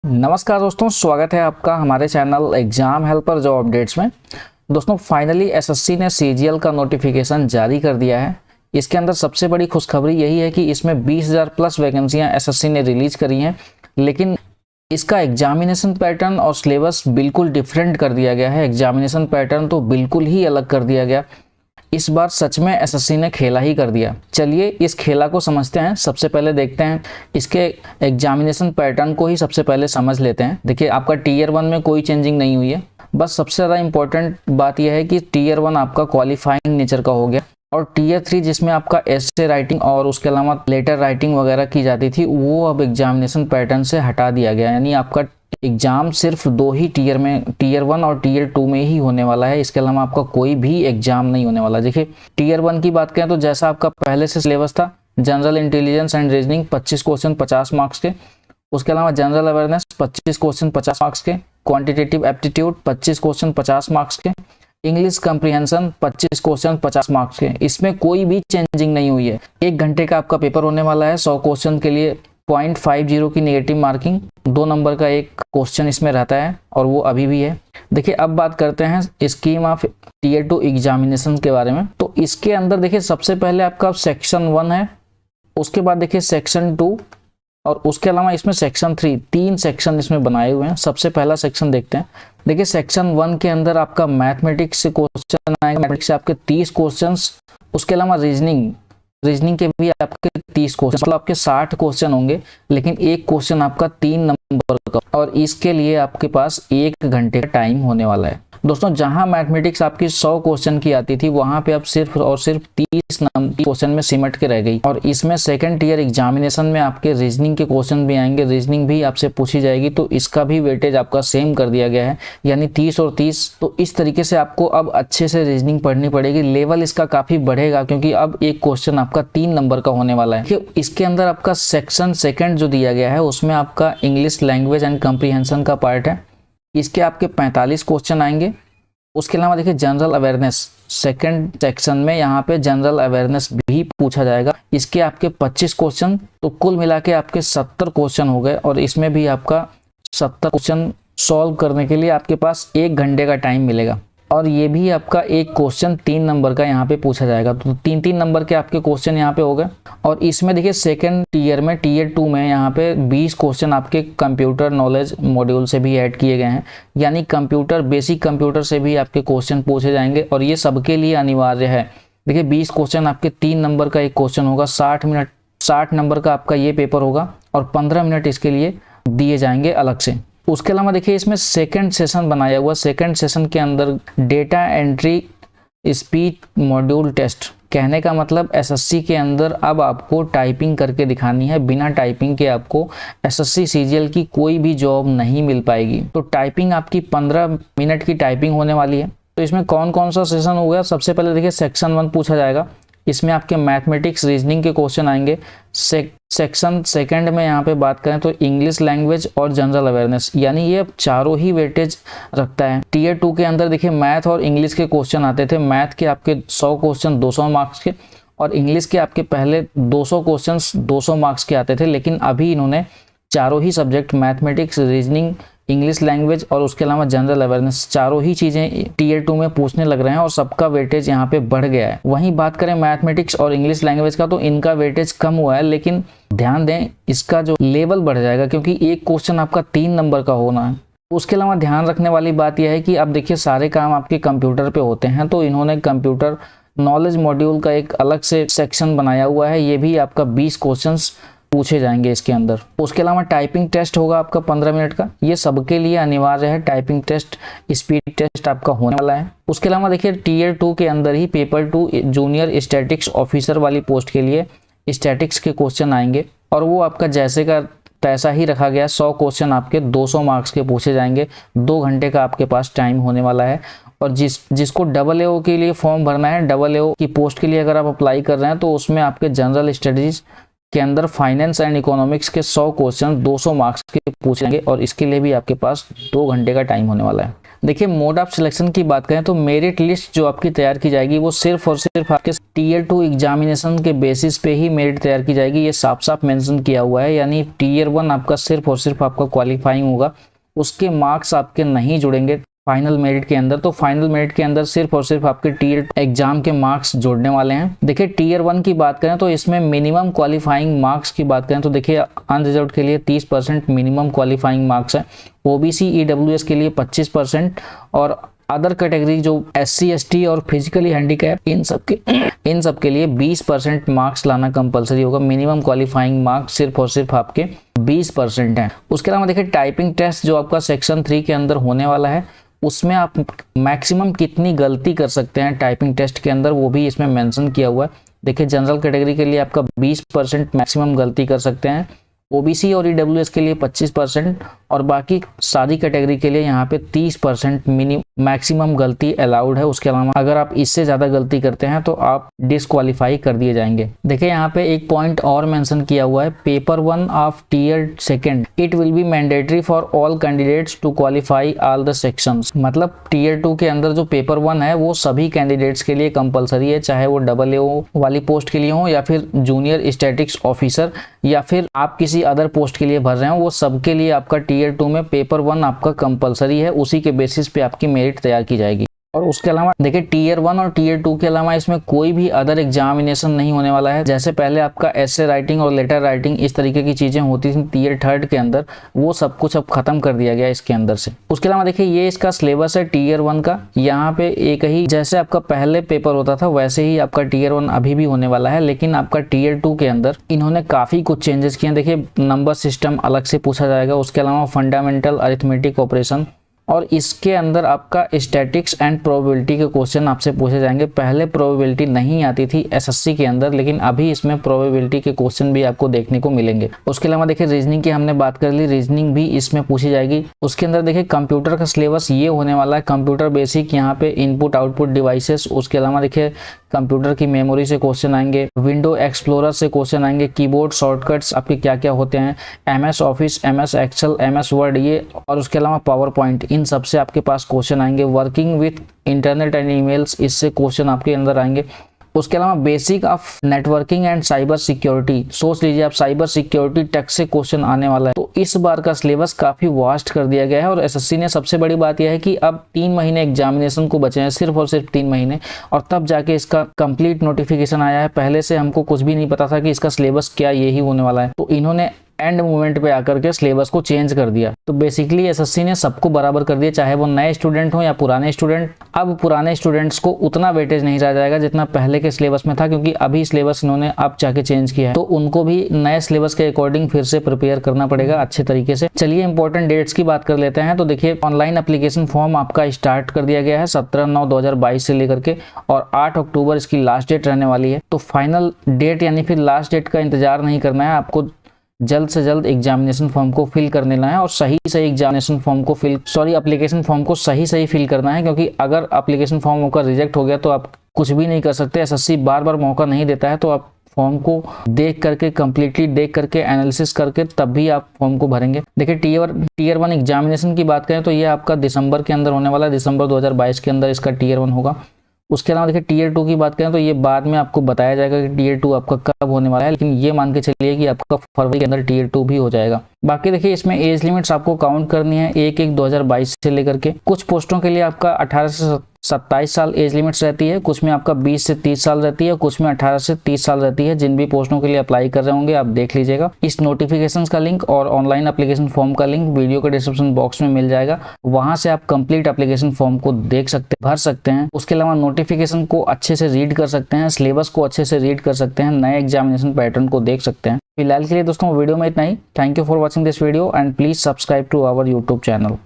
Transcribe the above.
नमस्कार दोस्तों, स्वागत है आपका हमारे channel exam helper job updates में। दोस्तों फाइनली एसएससी ने सीजीएल का नोटिफिकेशन जारी कर दिया है। इसके अंदर सबसे बड़ी खुशखबरी यही है कि इसमें 20,000 प्लस वैकेंसियां एसएससी ने रिलीज करी हैं, लेकिन इसका एग्जामिनेशन पैटर्न और सिलेबस बिल्कुल डिफरेंट कर दिया गया है। एग्जामिनेशन पैटर्न तो बिल्कुल ही अलग कर दिया गया। इस बार सच में एसएससी ने खेला ही कर दिया। चलिए इस खेला को समझते हैं। सबसे पहले देखते हैं इसके एग्जामिनेशन पैटर्न को ही सबसे पहले समझ लेते हैं। देखिए आपका टीयर 1 में कोई चेंजिंग नहीं हुई है। बस सबसे ज़्यादा इंपॉर्टेंट बात यह है कि टीयर 1 आपका क्वालिफाइंग नेचर का हो गया और टीयर 3 जिसमें आपका एसे राइटिंग और उसके अलावा लेटर राइटिंग वगैरह की जाती थी, वो अब एग्जामिनेशन पैटर्न से हटा दिया गया। यानी आपका एग्जाम सिर्फ दो ही टीयर में, टीयर 1 और टीयर 2 में ही होने वाला है। इसके अलावा आपका कोई भी एग्जाम नहीं होने वाला। देखिए टीयर 1 की बात करें तो जैसा आपका पहले से सिलेबस था, general intelligence and reasoning 25 question 50 marks के, उसके अलावा जनरल अवेयरनेस 25 क्वेश्चन 50 मार्क्स के, क्वांटिटेटिव एप्टीट्यूड 25 क्वेश्चन 50 मार्क्स के, इंग्लिश कंप्रीहेंशन 25 क्वेश्चन 50 मार्क्स के। इसमें कोई भी चेंजिंग नहीं हुई है। 1 घंटे का आपका पेपर होने वाला है। 100 क्वेश्चन के लिए 0.50 की नेगेटिव मार्किंग, 2 नंबर का एक क्वेश्चन इसमें रहता है और वो अभी भी है। देखिए अब बात करते हैं स्कीम ऑफ टीयर 2 एग्जामिनेशन के बारे में। तो इसके अंदर देखिए सबसे पहले आपका सेक्शन 1 है, उसके बाद देखिए सेक्शन 2 और उसके अलावा इसमें सेक्शन 3, 3 सेक्शन इसमें बनाए हुए हैं। सबसे पहला सेक्शन देखते हैं। देखिए सेक्शन 1 के अंदर आपका मैथमेटिक्स से क्वेश्चन आएगा। मैथमेटिक्स से आपके 30 क्वेश्चन, उसके अलावा रीजनिंग के भी आपके 30 क्वेश्चन, मतलब आपके 60 क्वेश्चन होंगे, लेकिन एक क्वेश्चन आपका 3 नंबर का और इसके लिए आपके पास 1 घंटे का टाइम होने वाला है। दोस्तों जहां मैथमेटिक्स आपकी 100 क्वेश्चन की आती थी, वहां पे अब सिर्फ और सिर्फ 30 क्वेश्चन में सिमट के रह गई। और इसमें सेकंड टीयर एग्जामिनेशन में आपके रीजनिंग के क्वेश्चन भी आएंगे, रीजनिंग भी आपसे पूछी जाएगी, तो इसका भी वेटेज आपका सेम कर दिया गया है, यानी 30 और 30। तो इस तरीके से आपको अब अच्छे से रीजनिंग पढ़नी पड़ेगी। लेवल इसका काफी बढ़ेगा क्योंकि अब एक क्वेश्चन आपका 3 नंबर का होने वाला है। इसके अंदर आपका सेक्शन सेकंड जो दिया गया है, उसमें आपका इंग्लिश लैंग्वेज एंड कंप्रीहेंशन का पार्ट है। इसके आपके 45 क्वेश्चन आएंगे। उसके अलावा देखिए जनरल अवेयरनेस सेकंड सेक्शन में यहाँ पे जनरल अवेयरनेस भी पूछा जाएगा। इसके आपके 25 क्वेश्चन, तो कुल मिला के आपके 70 क्वेश्चन हो गए और इसमें भी आपका 70 क्वेश्चन सॉल्व करने के लिए आपके पास 1 घंटे का टाइम मिलेगा। और ये भी आपका एक क्वेश्चन 3 नंबर का यहाँ पे पूछा जाएगा। तो 3-3 नंबर के आपके क्वेश्चन यहाँ पे हो गए। और इसमें देखिए सेकंड टीयर में, टीयर 2 में यहाँ पे 20 क्वेश्चन आपके कंप्यूटर नॉलेज मॉड्यूल से भी ऐड किए गए हैं, यानी कंप्यूटर, बेसिक कंप्यूटर से भी आपके क्वेश्चन पूछे जाएंगे और ये सबके लिए अनिवार्य है। देखिए 20 क्वेश्चन आपके 3 नंबर का एक क्वेश्चन होगा, 60 नंबर का आपका ये पेपर होगा और 15 मिनट इसके लिए दिए जाएंगे अलग से। उसके अलावा देखिए इसमें सेकंड सेशन बनाया हुआ। सेकंड सेशन के अंदर data entry speech module test, कहने का मतलब एसएससी के अंदर अब आपको टाइपिंग करके दिखानी है। बिना टाइपिंग के आपको एसएससी सीजीएल की कोई भी जॉब नहीं मिल पाएगी। तो टाइपिंग आपकी 15 मिनट की टाइपिंग होने वाली है। तो इसमें कौन कौन सा सेशन होगा? सबसे पहले देखिए सेक्शन 1 पूछा जाएगा। इसमें आपके मैथमेटिक्स रीजनिंग के क्वेश्चन आएंगे। सेक्शन सेकंड में यहाँ पे बात करें तो इंग्लिश लैंग्वेज और जनरल अवेयरनेस, यानी ये चारों ही वेटेज रखता है। टीयर 2 के अंदर देखिए मैथ और इंग्लिश के क्वेश्चन आते थे। मैथ के आपके 100 क्वेश्चन 200 मार्क्स के और इंग्लिश के आपके पहले 200 क्वेश्चन 200 मार्क्स के आते थे, लेकिन अभी इन्होंने चारों ही subject, mathematics, reasoning, English language और उसके अलावा जनरल अवेयरनेस, चारों ही चीजें टीयर 2 में पूछने लग रहे हैं और सबका वेटेज यहाँ पे बढ़ गया है। वहीं बात करें मैथमेटिक्स और इंग्लिश लैंग्वेज का, तो इनका वेटेज कम हुआ है, लेकिन ध्यान दें इसका जो लेवल बढ़ जाएगा क्योंकि एक क्वेश्चन आपका 3 नंबर का होना है। उसके अलावा ध्यान रखने वाली बात यह है कि अब देखिए सारे काम आपके कंप्यूटर पे होते हैं, तो इन्होंने कंप्यूटर नॉलेज मॉड्यूल का एक अलग से सेक्शन बनाया हुआ है। ये भी आपका 20 क्वेश्चन पूछे जाएंगे इसके अंदर। उसके अलावा टाइपिंग टेस्ट होगा आपका 15 मिनट का, ये सबके लिए अनिवार्य है। टाइपिंग टेस्ट, स्पीड टेस्ट आपका होने वाला है। उसके अलावा देखिए टीयर 2 के अंदर ही पेपर 2 जूनियर स्टैटिक्स ऑफिसर वाली पोस्ट के लिए स्टैटिक्स के क्वेश्चन आएंगे और वो आपका जैसे का तैसा ही रखा गया। 100 क्वेश्चन आपके 200 मार्क्स के पूछे जाएंगे। 2 घंटे का आपके पास टाइम होने वाला है। और जिसको AAO के लिए फॉर्म भरना है, AAO की पोस्ट के लिए अगर आप अप्लाई कर रहे हैं, तो उसमें आपके जनरल स्टडीज के अंदर फाइनेंस एंड इकोनॉमिक्स के 100 क्वेश्चन 200 मार्क्स के पूछेंगे और इसके लिए भी आपके पास 2 घंटे का टाइम होने वाला है। देखिए मोड ऑफ सिलेक्शन की बात करें तो मेरिट लिस्ट जो आपकी तैयार की जाएगी वो सिर्फ और सिर्फ आपके टीयर 2 एग्जामिनेशन के बेसिस पे ही मेरिट तैयार की जाएगी, ये साफ साफ मेंशन किया हुआ है। यानी टीयर 1 आपका सिर्फ और सिर्फ आपका क्वालिफाइंग होगा, उसके मार्क्स आपके नहीं जुड़ेंगे फाइनल मेरिट के अंदर। तो फाइनल मेरिट के अंदर सिर्फ और सिर्फ आपके टीयर एग्जाम के मार्क्स जोड़ने वाले हैं। देखिए टीयर 1 की बात करें तो इसमें मिनिमम क्वालिफाइंग मार्क्स की बात करें तो देखिए अनरिजर्व्ड के लिए 30% मिनिमम क्वालिफाइंग मार्क्स है, ओबीसी ईडब्ल्यूएस के लिए 25% और अदर कैटेगरी जो SC ST और फिजिकली हैंडीकैप इन सब के लिए 20% मार्क्स लाना कंपलसरी होगा। मिनिमम क्वालिफाइंग मार्क्स सिर्फ और सिर्फ आपके 20% हैं। उसके अलावा देखिए टाइपिंग टेस्ट जो आपका सेक्शन 3 के अंदर होने वाला है, उसमें आप मैक्सिमम कितनी गलती कर सकते हैं टाइपिंग टेस्ट के अंदर, वो भी इसमें मेंशन किया हुआ है। देखिए जनरल कैटेगरी के लिए आपका 20% मैक्सिमम गलती कर सकते हैं, ओबीसी और ईडब्ल्यूएस के लिए 25% और बाकी सारी कैटेगरी के लिए यहाँ पे 30% मैक्सिमम गलती अलाउड है। उसके अलावा अगर आप इससे ज़्यादा गलती करते हैं तो आप डिस्क्वालीफाई कर दिए जाएंगे। देखिए यहाँ पे एक पॉइंट और मेंशन किया हुआ है, paper 1 of tier 2 it will be mandatory for all candidates to qualify all the sections. मतलब टीयर 2 के अंदर जो पेपर 1 है वो सभी कैंडिडेट्स के लिए कंपलसरी है, चाहे वो AA वाली पोस्ट के लिए हो या फिर जूनियर स्टैटिक्स ऑफिसर या फिर आप किसी अदर पोस्ट के लिए भर रहे हो, वो सबके लिए आपका टीयर 2 में पेपर 1 आपका कंपलसरी है। उसी के बेसिस पे आपकी मेरिट तैयार की जाएगी। और उसके अलावा देखिए टीयर 1 और टीयर 2 के अलावा इसमें कोई भी अदर एग्जामिनेशन नहीं होने वाला है। जैसे पहले आपका एसे राइटिंग और लेटर राइटिंग इस तरीके की चीजें होती थी टीयर 3 के अंदर, वो सब कुछ अब खत्म कर दिया गया इसके अंदर से। उसके अलावा देखिए ये इसका सिलेबस है टीयर 1 का, यहाँ पे एक ही जैसे आपका पहले पेपर होता था वैसे ही आपका टीयर 1 अभी भी होने वाला है, लेकिन आपका टीयर 2 के अंदर इन्होंने काफी कुछ चेंजेस किए हैं। देखिए नंबर सिस्टम अलग से पूछा जाएगा, उसके अलावा फंडामेंटल अरिथमेटिक ऑपरेशन और इसके अंदर आपका स्टैटिक्स एंड प्रोबेबिलिटी के क्वेश्चन आपसे पूछे जाएंगे। पहले प्रोबेबिलिटी नहीं आती थी एसएससी के अंदर, लेकिन अभी इसमें प्रोबेबिलिटी के क्वेश्चन भी आपको देखने को मिलेंगे। उसके अलावा देखिए रीजनिंग की हमने बात कर ली, रीजनिंग भी इसमें पूछी जाएगी। उसके अंदर देखिए कंप्यूटर का सिलेबस ये होने वाला है, कंप्यूटर बेसिक, यहाँ पे इनपुट आउटपुट डिवाइसेस। उसके अलावा देखिए कंप्यूटर की मेमोरी से क्वेश्चन आएंगे, विंडो एक्सप्लोरर से क्वेश्चन आएंगे, कीबोर्ड शॉर्टकट्स आपके क्या क्या होते हैं, MS office, MS excel, MS word ये, और उसके अलावा पावर पॉइंट, इन सब से आपके पास क्वेश्चन आएंगे। Working with internet and emails, इससे क्वेश्चन आपके अंदर आएंगे। उसके अलावा basic of networking and cyber security, सोच लीजिए आप साइबर सिक्योरिटी टेक से क्वेश्चन आने वाला है। तो इस बार का सिलेबस काफी वास्ट कर दिया गया है और एसएससी ने सबसे बड़ी बात यह है कि अब 3 महीने एग्जामिनेशन को बचे हैं, सिर्फ और सिर्फ 3 महीने, और तब जाके इसका कंप्लीट नोटिफिकेशन आया है। पहले से हमको कुछ भी नहीं पता था कि इसका सिलेबस क्या यही होने वाला है, तो इन्होंने एंड मोमेंट पे आकर के सिलेबस को चेंज कर दिया। तो बेसिकली एसएससी ने सबको बराबर कर दिया, चाहे वो नए स्टूडेंट हो या पुराने स्टूडेंट। अब पुराने स्टूडेंट्स को उतना वेटेज नहीं रह जाएगा जितना पहले के सिलेबस में था, क्योंकि अभी सिलेबस इन्होंने अब जाके चेंज किया है, तो उनको भी नए सिलेबस के अकॉर्डिंग फिर से प्रिपेयर करना पड़ेगा अच्छे तरीके से। चलिए इंपॉर्टेंट डेट्स की बात कर लेते हैं। तो देखिए ऑनलाइन एप्लीकेशन फॉर्म आपका स्टार्ट कर दिया गया है 17/9/2022 से लेकर के, और 8 अक्टूबर इसकी लास्ट डेट रहने वाली है। तो फाइनल डेट यानी फिर लास्ट डेट का इंतजार नहीं करना है, आपको जल्द से जल्द एग्जामिनेशन फॉर्म को फिल कर लेना है और सही एग्जामिनेशन फॉर्म को एप्लीकेशन फॉर्म को सही फिल करना है, क्योंकि अगर एप्लीकेशन फॉर्म होकर रिजेक्ट हो गया तो आप कुछ भी नहीं कर सकते। एसएससी बार बार मौका नहीं देता है, तो आप फॉर्म को देख करके कंप्लीटली देख करके एनालिसिस करके तब भी आप फॉर्म को भरेंगे। देखिए टीयर 1 एग्जामिनेशन की बात करें तो ये आपका दिसंबर के अंदर होने वाला है, दिसंबर 2022 के अंदर इसका टीयर 1 होगा। उसके अलावा देखिए टीयर 2 की बात करें तो ये बाद में आपको बताया जाएगा कि टीयर 2 आपका कब होने वाला है, लेकिन ये मान के चलिए कि आपका फरवरी के अंदर टीयर 2 भी हो जाएगा। बाकी देखिए इसमें एज लिमिट्स आपको काउंट करनी है 1/1/2022 से लेकर के। कुछ पोस्टों के लिए आपका 18 से 27 साल एज लिमिट्स रहती है, कुछ में आपका 20 से 30 साल रहती है, कुछ में 18 से 30 साल रहती है। जिन भी पोस्टों के लिए अप्लाई कर रहे होंगे आप देख लीजिएगा। इस नोटिफिकेशन का लिंक और ऑनलाइन एप्लीकेशन फॉर्म का लिंक वीडियो के डिस्क्रिप्शन बॉक्स में मिल जाएगा, वहां से आप कंप्लीट एप्लीकेशन फॉर्म को देख सकते भर सकते हैं। उसके अलावा नोटिफिकेशन को अच्छे से रीड कर सकते हैं, सिलेबस को अच्छे से रीड कर सकते हैं, नए एग्जामिनेशन पैटर्न को देख सकते हैं। फिलहाल के लिए दोस्तों वीडियो में इतना ही। Thank you for watching this video and please subscribe to our YouTube channel.